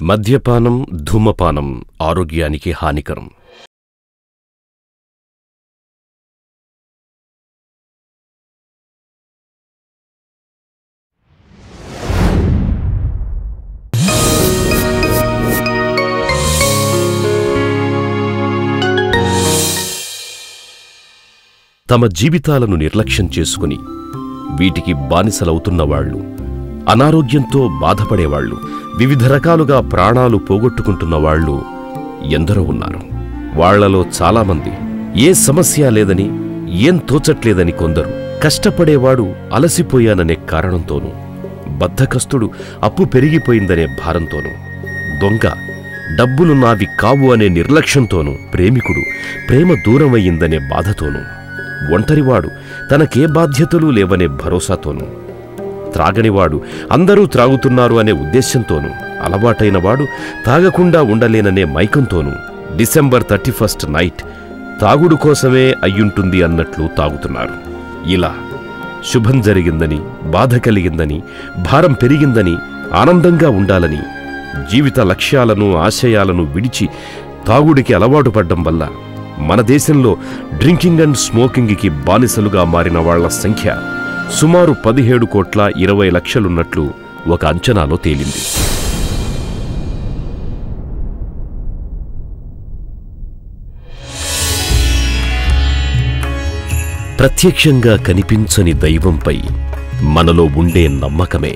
మద్యపానం, ధూమపానం ఆరోగ్యానికి హానికరం. తమ జీవితాలను నిర్లక్ష్యం చేసుకుని వీటికి బానిసలవుతున్నవాళ్లు, అనారోగ్యంతో బాధపడేవాళ్లు, వివిధ రకాలుగా ప్రాణాలు పోగొట్టుకుంటున్నవాళ్లు ఎందరో ఉన్నారు. వాళ్లలో చాలామంది ఏ సమస్య లేదని, ఏం తోచట్లేదని కొందరు, కష్టపడేవాడు అలసిపోయాననే కారణంతోనూ, బద్ధకస్తుడు అప్పు పెరిగిపోయిందనే భారంతోనూ, దొంగ డబ్బులు నావి కావు అనే నిర్లక్ష్యంతోనూ, ప్రేమికుడు ప్రేమ దూరమయ్యిందనే బాధతోనూ, ఒంటరివాడు తనకే బాధ్యతలు లేవనే భరోసాతోనూ, త్రాగనివాడు అందరూ త్రాగుతున్నారు అనే ఉద్దేశ్యంతోనూ, అలవాటైనవాడు తాగకుండా ఉండలేననే మైకంతోనూ డిసెంబర్ 31 నైట్ తాగుడు కోసమే అయ్యుంటుంది అన్నట్లు తాగుతున్నారు. ఇలా శుభం జరిగిందని, బాధ కలిగిందని, భారం పెరిగిందని, ఆనందంగా ఉండాలని జీవిత లక్ష్యాలను, ఆశయాలను విడిచి తాగుడికి అలవాటు పడ్డం వల్ల మన దేశంలో డ్రింకింగ్ అండ్ స్మోకింగ్కి బానిసలుగా మారిన వాళ్ల సంఖ్య సుమారు 17,20,00,000 ఒక అంచనాలో తేలింది. ప్రత్యక్షంగా కనిపించని దైవంపై మనలో ఉండే నమ్మకమే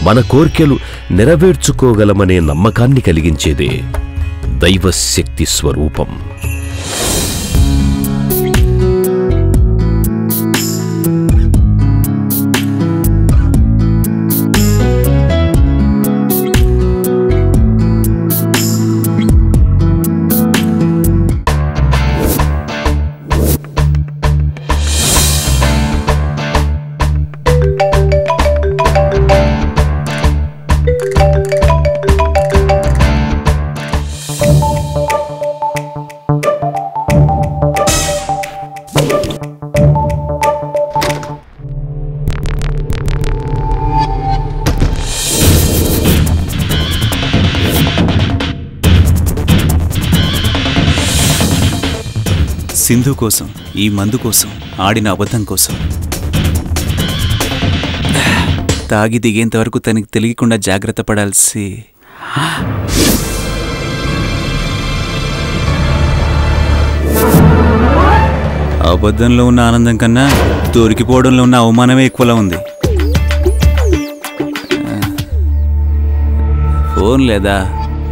మన కోర్కెలు నెరవేర్చుకోగలమనే నమ్మకాన్ని కలిగించేదే దైవశక్తి స్వరూపం. సింధు కోసం, ఈ మందు కోసం, ఆడిన అబద్ధం కోసం, తాగి దిగేంతవరకు తనకి తెలియకుండా జాగ్రత్త పడాల్సి. అబద్ధంలో ఉన్న ఆనందం కన్నా దొరికిపోవడంలో ఉన్న అవమానమే ఎక్కువలా ఉంది. ఫోన్ లేదా?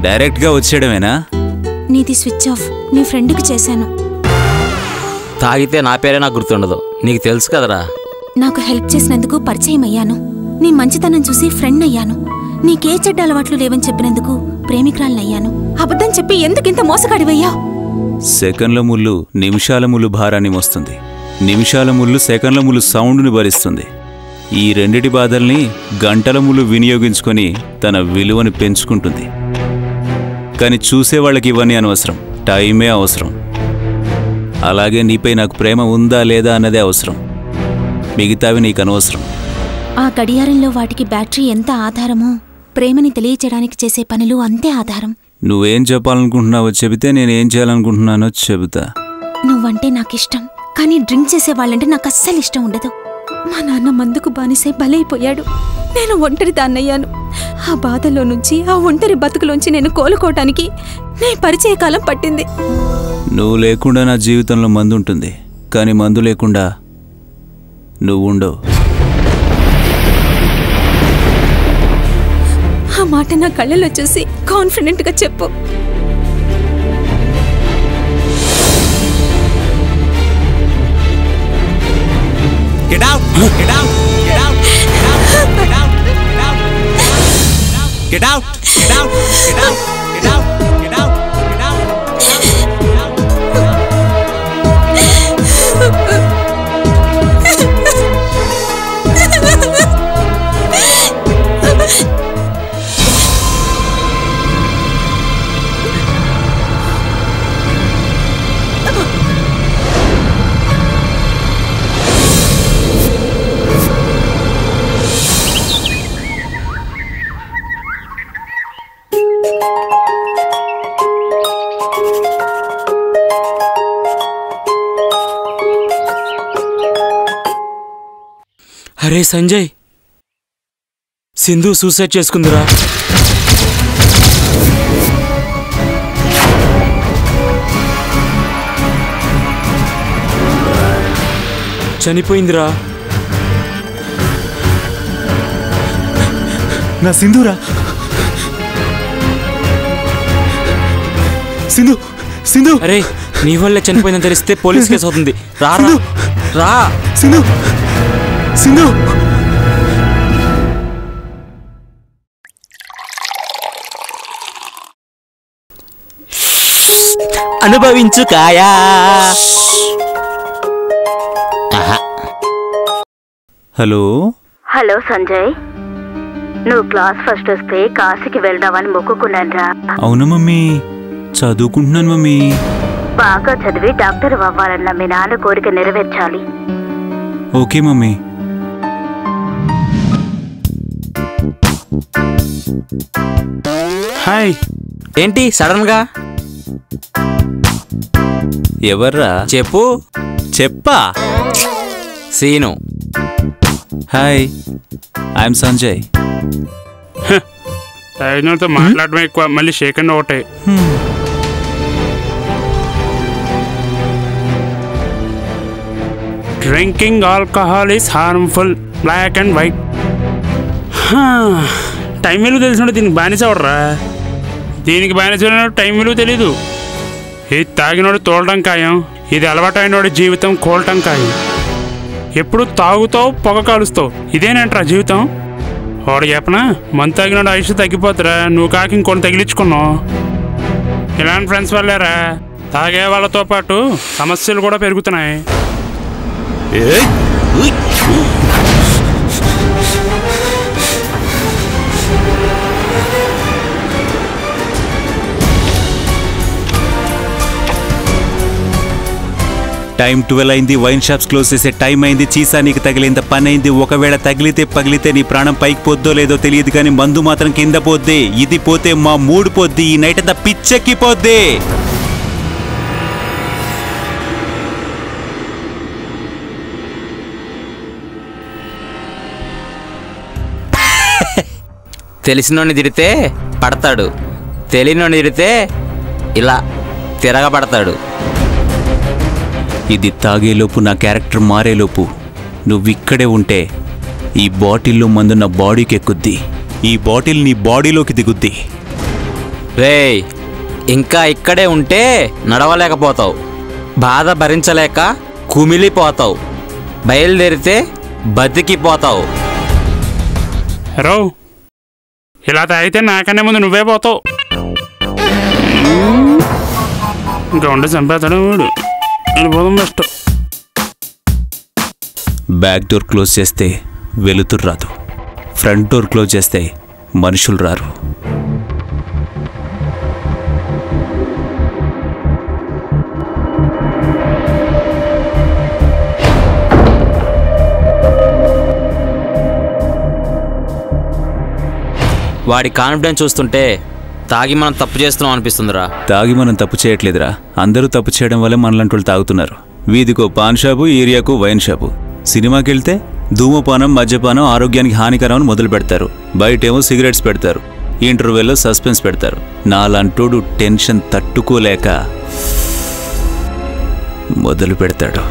డైరెక్ట్గా వచ్చేయడమేనా? నీది స్విచ్ ఆఫ్. నీ ఫ్రెండ్కి చేశాను. తాగితే నా పేరే నాకు గుర్తుండదు, నీకు తెలుసు కదరా. నాకు హెల్ప్ చేసినందుకు పరిచయం అయ్యాను. నీ మంచితనం చూసి ఫ్రెండ్ అయ్యాను. నీకే చెడ్డ అలవాట్లు లేవని చెప్పినందుకు ప్రేమికురాలనయ్యాను. అబద్ధం చెప్పి ఎందుకింత మోసగాడివయ్యా? సెకండ్ల ముళ్ళు నిమిషాల ముళ్ళు భారాన్ని మోస్తుంది. నిమిషాల ముళ్ళు సెకండ్ల ముళ్ళు సౌండ్ని భరిస్తుంది. ఈ రెండిటి బాధల్ని గంటల ముళ్ళు వినియోగించుకొని తన విలువని పెంచుకుంటుంది. కానీ చూసేవాళ్ళకి ఇవన్నీ అనవసరం, టైమే అవసరం. అలాగే నీపై నాకు ప్రేమ ఉందా లేదా అన్నదే అవసరం, మిగతావి నీకు అనవసరం. ఆ గడియారంలో వాటికి బ్యాటరీ ఎంత ఆధారమో ప్రేమని తెలియచేయడానికి చేసే పనులు అంతే ఆధారం. నువ్వేం చెప్పాలనుకుంటున్నావో చెబితే నేనేం చేయాలనుకుంటున్నానో చెబుతా. నువ్వంటే నాకిష్టం, కానీ డ్రింక్ చేసే వాళ్ళంటే నాకు అస్సలు ఇష్టం ఉండదు. మా నాన్న మందుకు బానిసై బలైపోయాడు. నేను ఒంటరి దాన్నయ్యాను. ఆ బాధలో నుంచి, ఆ ఒంటరి బతుకులోంచి నేను కోలుకోవటానికి నీ పరిచయ కాలం పట్టింది. నువ్వు లేకుండా నా జీవితంలో మందు ఉంటుంది, కానీ మందు లేకుండా నువ్వు ఉండవు. ఆ మాట నా కళ్ళలో చూసి కాన్ఫిడెంట్గా చెప్పు. Get out! Get out! Get out! Get out! Get out! Get out! Get out! Get out! Get out! Get out! Get out! Get out! అరే సంజయ్, సింధు సూసైడ్ చేసుకుందిరా. చనిపోయిందిరా. నా సింధురా. సింధు సింధు. అరే నీ వల్లే చనిపోయిందని తెలిస్తే పోలీస్ కేసు అవుతుంది. రా రా. సింధు సింధు. అనుభవించు కాయా. హలో హలో సంజయ్, నువ్వు క్లాస్ ఫస్ట్ వస్తే కాశీకి వెళ్దామని మొక్కుకున్నానురా. అవునా మమ్మీ? చదువుకుంటున్నాను మమ్మీ. బాగా చదివి డాక్టర్ అవ్వాలన్న మీ నాన్న కోరిక నెరవేర్చాలి. Okay mummy. హాయ్. ఏంటి సడన్ గా? ఎవర్రా? చెప్పు. చెప్పా. సీను. Hi, I'm Sanjay. తో మాట్లాడడం ఎక్కువ, మళ్ళీ షేకండి ఒకటే. Drinking alcohol is harmful, black and white. Time విలువ తెలిసినట్టు దీనికి బానిస అవడరా. దీనికి బానిస టైం విలువ తెలీదు. ఇది తాగినోడు తోలడం ఖాయం, ఇది అలవాటైనోడు జీవితం కోలటం ఖాయం. ఎప్పుడు తాగుతావు, పొగ కాలుస్తావు, ఇదేనంటరా జీవితం. వాడు చెప్పనా, మందు తాగినోడు ఆయుష్ తగ్గిపోతురా, నువ్వు కాకి ఇంకొని తగిలించుకున్నావు. ఇలాంటి ఫ్రెండ్స్ వల్లేరా తాగే వాళ్ళతో పాటు సమస్యలు కూడా పెరుగుతున్నాయి. టైం 12 అయింది. వైన్ షాప్స్ క్లోజ్ చేసే టైం అయింది. చీసా నీకు తగిలేంత పని అయింది. ఒకవేళ పగిలితే నీ ప్రాణం పైకి పోద్దో లేదో తెలియదు, కానీ మందు మాత్రం కింద పోద్ది. ఇది పోతే మా మూడు పోద్ది. ఈ నైట్ అంతా పిచ్చెక్కిపోద్ది. తెలిసినోడిని తిడితే పడతాడు, తెలియనోడిని తిడితే ఇలా తిరగబడతాడు. ఇది తాగేలోపు నా క్యారెక్టర్ మారేలోపు నువ్విక్కడే ఉంటే ఈ బాటిల్లో మందు నా బాడీకి ఎక్కుద్ది, ఈ బాటిల్ నీ బాడీలోకి దిగుద్ది. రేయ్, ఇంకా ఇక్కడే ఉంటే నడవలేకపోతావు, బాధ భరించలేక కుమిలిపోతావు, బయలుదేరితే బతికిపోతావు. రో, ఇలా తాగితే నాకన్నా ముందు నువ్వే పోతావు. ఇంకా ఉండి చంపేతాడు వాడు. వెళ్ళిపోదాం బెస్ట్. బ్యాక్ డోర్ క్లోజ్ చేస్తే వెలుతురు రాదు, ఫ్రంట్ డోర్ క్లోజ్ చేస్తే మనుషులు రారు. వాడి కాన్ఫిడెన్స్ చూస్తుంటే తాగి మనం తప్పు చేస్తున్నాం అనిపిస్తుందిరా. తాగి మనం తప్పు చేయట్లేదురా, అందరూ తప్పు చేయడం వల్లే మనలాంటి వాళ్ళు తాగుతున్నారు. వీధికో పాన్ షాపు, ఏరియాకు వైన్ షాపు. సినిమాకి వెళ్తే ధూమపానం, మద్యపానం ఆరోగ్యానికి హానికరం అని మొదలు పెడతారు. బయటేమో సిగరెట్స్ పెడతారు, ఇంటర్వెల్లో సస్పెన్స్ పెడతారు. నాలంటోడు టెన్షన్ తట్టుకోలేక మొదలు పెడతాడు.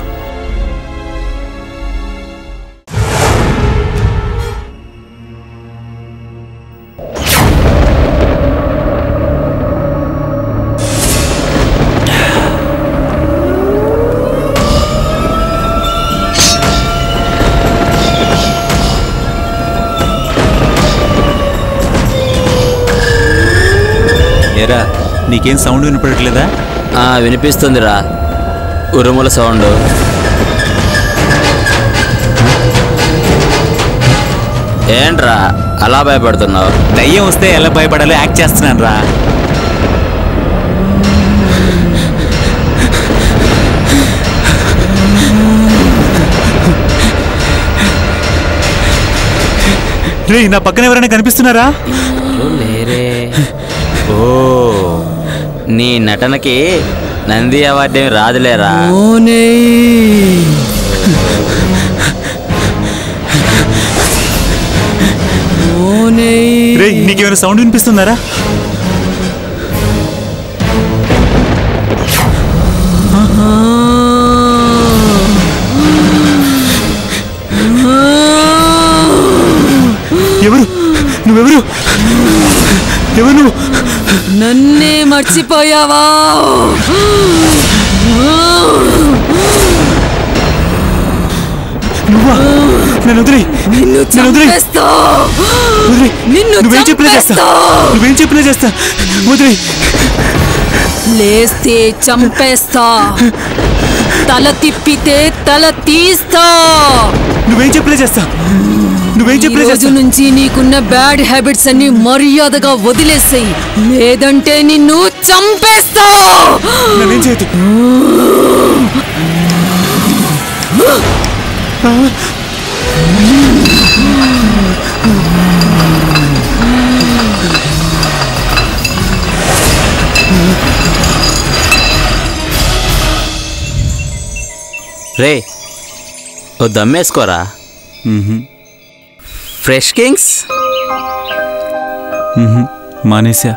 ఏరా, నీకేం సౌండ్ వినపడట్లేదా? వినిపిస్తుందిరా, ఉరుముల సౌండ్. ఏంట్రా అలా భయపడుతున్నావు? దయ్యం వస్తే ఎలా భయపడాలో యాక్ట్ చేస్తున్నాను రా. రే, నా పక్కన ఎవరైనా కనిపిస్తున్నారా? లేరే. ఓ నీ నటనకి నంది అవార్డు రాదులేరా. రే నీకేమైనా సౌండ్ వినిపిస్తుందారా? ఎవరు నువ్వెవరు? ఎవరు నువ్వు? నన్నే మర్చిపోయావా? నువ్వా? నన్ను వదిలి నిన్ను చంపేస్తా. నువ్వేం చెప్పినా చేస్తా. వదిలి లేస్తే చంపేస్తా, తల తిప్పితే తల తీస్తా. నువ్వేం చెప్పినా చేస్తా. రోజు నుంచి నీకున్న బ్యాడ్ హ్యాబిట్స్ అన్ని మర్యాదగా వదిలేసేయి, లేదంటే నిన్ను చంపేస్తా. నన్నేం చేయదు. రే ఓ దమ్మేసుకోరా. ఫ్రెష్ కింగ్స్ మానేసా.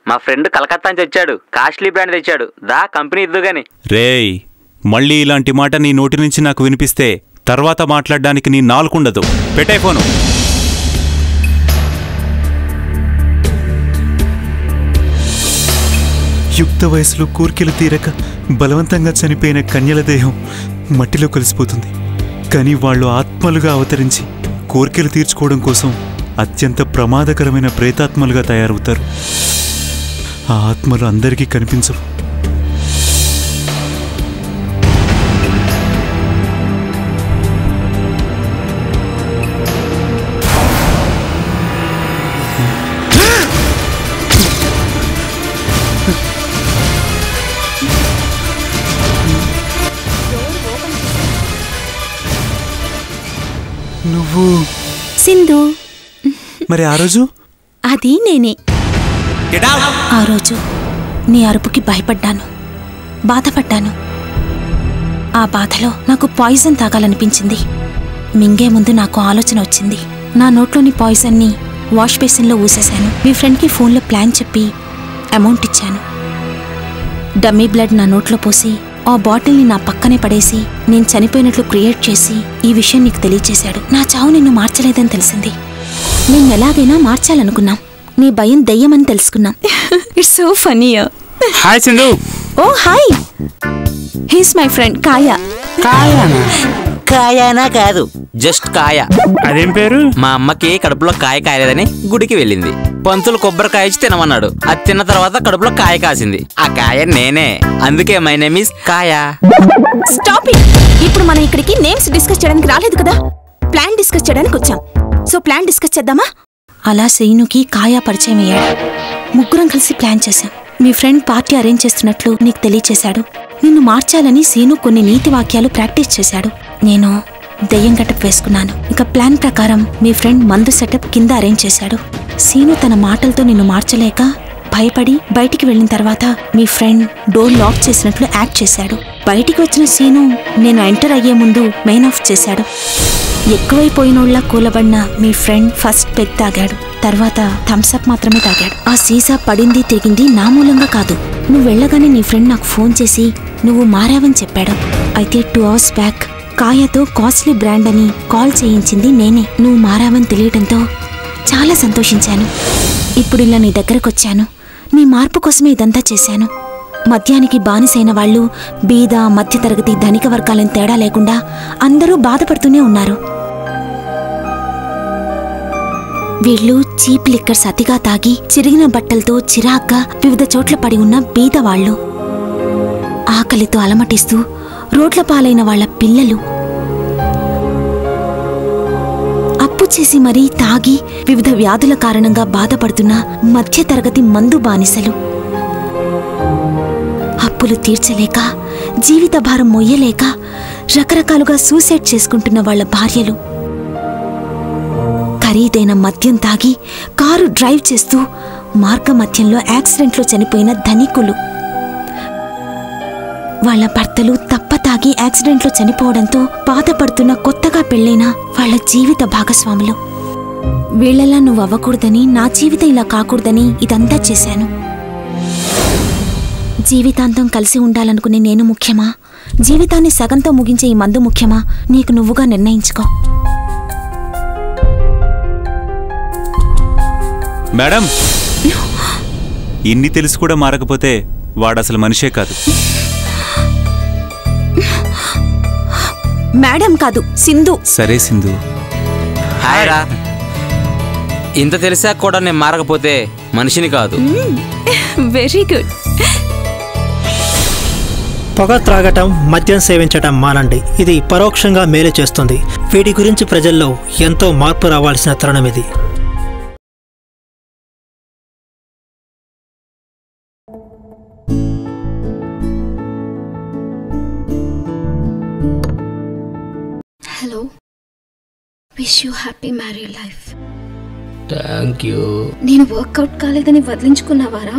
మా ఫ్రెండ్ కలకత్తా నుంచి వచ్చాడు, కాస్ట్లీ బ్రాండ్ తెచ్చాడు. దా కంపెనీ ఇద్దు గాని. రేయ్ మళ్ళీ ఇలాంటి మాట నీ నోటి నుంచి నాకు వినిపిస్తే తర్వాత మాట్లాడడానికి నీ నాలుకుండదు. పెట్టే ఫోను. యుక్త వయసులో కోర్కెలు తీరక బలవంతంగా చనిపోయిన కన్యల దేహం మట్టిలో కలిసిపోతుంది. కానీ వాళ్ళు ఆత్మలుగా అవతరించి కోర్కెలు తీర్చుకోవడం కోసం అత్యంత ప్రమాదకరమైన ప్రేతాత్మలుగా తయారవుతారు. ఆ ఆత్మలు అందరికీ కనిపించవు. నువ్వు సింధు. మరి ఆ రోజు? అది నేనే. ఆ రోజు నీ అరుపుకి భయపడ్డాను, బాధపడ్డాను. ఆ బాధలో నాకు పాయిజన్ తాగాలనిపించింది. మింగే ముందు నాకు ఆలోచన వచ్చింది. నా నోట్లోని పాయిజన్ని వాష్ బేసిన్లో ఊసేశాను. మీ ఫ్రెండ్కి ఫోన్లో ప్లాన్ చెప్పి అమౌంట్ ఇచ్చాను. డమ్మీ బ్లడ్ నా నోట్లో పోసి ఆ బాటిల్ని నా పక్కనే పడేసి నేను చనిపోయినట్లు క్రియేట్ చేసి ఈ విషయం నీకు తెలియచేశాడు. నా చావు నిన్ను మార్చలేదని తెలిసింది. నేను ఎలాగైనా మార్చాలనుకున్నాం. నీ భయం దయ్యమని తెలుసుకున్నాం. It's so funny. Hi Sindhu. Oh hi. He's my friend Kaya. కాయానా కాదు, జస్ట్ కాయ. అదేం పేరు? మా అమ్మకి కడుపులో కాయ కాయలేదని గుడికి వెళ్ళింది. పంతులు కొబ్బరికాయ ఇచ్చి తినమన్నాడు. అది తిన్న తర్వాత కడుపులో కాయ కాసింది. ఆ కాయ నేనే. అందుకే మై నేమ్ ఈస్ కాయ. Stop it. ఇప్పుడు మనం ఇక్కడికి నేమ్స్ డిస్కస్ చేయడానికి రాలేదు కదా, ప్లాన్ డిస్కస్ చేయడానికి వచ్చాం. సో ప్లాన్ డిస్కస్ చేద్దామా? అలా శ్రీనుకి కాయా పరిచయం అయ్యాడు. ముగ్గురం కలిసి ప్లాన్ చేశాం. మీ ఫ్రెండ్ పార్టీ అరేంజ్ చేస్తున్నట్లు నీకు తెలియచేశాడు. నిన్ను మార్చాలని సీను కొన్ని నీతి వాక్యాలు ప్రాక్టీస్ చేశాడు. నేను దెయ్యం గెటప్ వేసుకున్నాను. ఇక ప్లాన్ ప్రకారం మీ ఫ్రెండ్ మందు సెటప్ కింద అరేంజ్ చేశాడు. సీను తన మాటలతో నిన్ను మార్చలేక భయపడి బయటికి వెళ్ళిన తర్వాత మీ ఫ్రెండ్ డోర్ లాక్ చేసినట్లు యాక్ట్ చేశాడు. బయటికి వచ్చిన సీను నేను ఎంటర్ అయ్యే ముందు మెయిన్ ఆఫ్ చేశాడు. ఎక్కువైపోయినోళ్లా కూలబడిన మీ ఫ్రెండ్ ఫస్ట్ పెగ్ తాగాడు, తర్వాత థమ్స్అప్ మాత్రమే తాగాడు. ఆ సీసా పడింది తిరిగింది నా మూలంగా కాదు. నువ్వు వెళ్ళగానే నీ ఫ్రెండ్ నాకు ఫోన్ చేసి నువ్వు మారావని చెప్పాడు. అయితే 2 hours బ్యాక్ కాయతో కాస్ట్లీ బ్రాండ్ అని కాల్ చేయించింది నేనే. నువ్వు మారావని తెలియడంతో చాలా సంతోషించాను. ఇప్పుడు ఇలా నీ దగ్గరకొచ్చాను. నీ మార్పు కోసమే ఇదంతా చేశాను. మద్యానికి బానిసైన వాళ్ళు బీద, మధ్యతరగతి, ధనిక వర్గాలను తేడా లేకుండా అందరూ బాధపడుతూనే ఉన్నారు. వీళ్ళు చీప్ లిక్కర్స్ అతిగా తాగి చిరిగిన బట్టలతో చిరాగ్గా వివిధ చోట్ల పడి ఉన్న బీదవాళ్లు, ఆకలితో అలమటిస్తూ రోడ్ల పాలైన వాళ్ల పిల్లలు, అప్పు చేసి మరీ తాగి వివిధ వ్యాధుల కారణంగా బాధపడుతున్న మధ్యతరగతి మందు బానిసలు, అప్పులు తీర్చలేక జీవిత భారం మొయ్యలేక రకరకాలుగా సూసైడ్ చేసుకుంటున్న వాళ్ళ భార్యలు, ఖరీదైన మద్యం తాగి కారు డ్రైవ్ చేస్తూ మార్గ మధ్యంలో యాక్సిడెంట్లో చనిపోయిన ధనికులు, వాళ్ళ భర్తలు తాగి యాక్సిడెంట్లో చనిపోవడంతో బాధపడుతున్న కొత్తగా పెళ్ళైన వాళ్ళ జీవిత భాగస్వాములు. వీళ్ళలా నువ్వు అవ్వకూడదని, నా జీవితం ఇలా కాకూడదని ఇదంతా చేశాను. జీవితాంతం కలిసి ఉండాలనుకునే నేను ముఖ్యమా, జీవితాన్ని సగంతో ముగించే ఈ మందు ముఖ్యమా? నీకు నువ్వుగా నిర్ణయించుకో. మేడం, ఇన్ని తెలిసి కూడా మారకపోతే వాడసలు మనిషే కాదు. మేడం కాదు, సింధు. సరే సింధు. హాయ్ రా. ఇంత తెలిసాక కూడా నేను మారకపోతే మనిషిని కాదు. Very good. పొగ త్రాగటం, మద్యం సేవించటం మానండి. ఇది పరోక్షంగా మేలు చేస్తుంది. వీటి గురించి ప్రజల్లో ఎంతో మార్పు రావాల్సిన తరుణం ఇది. Hello, wish you happy married life. Thank you. నేను వర్కౌట్ కాలేదని వదిలించుకున్నావారా?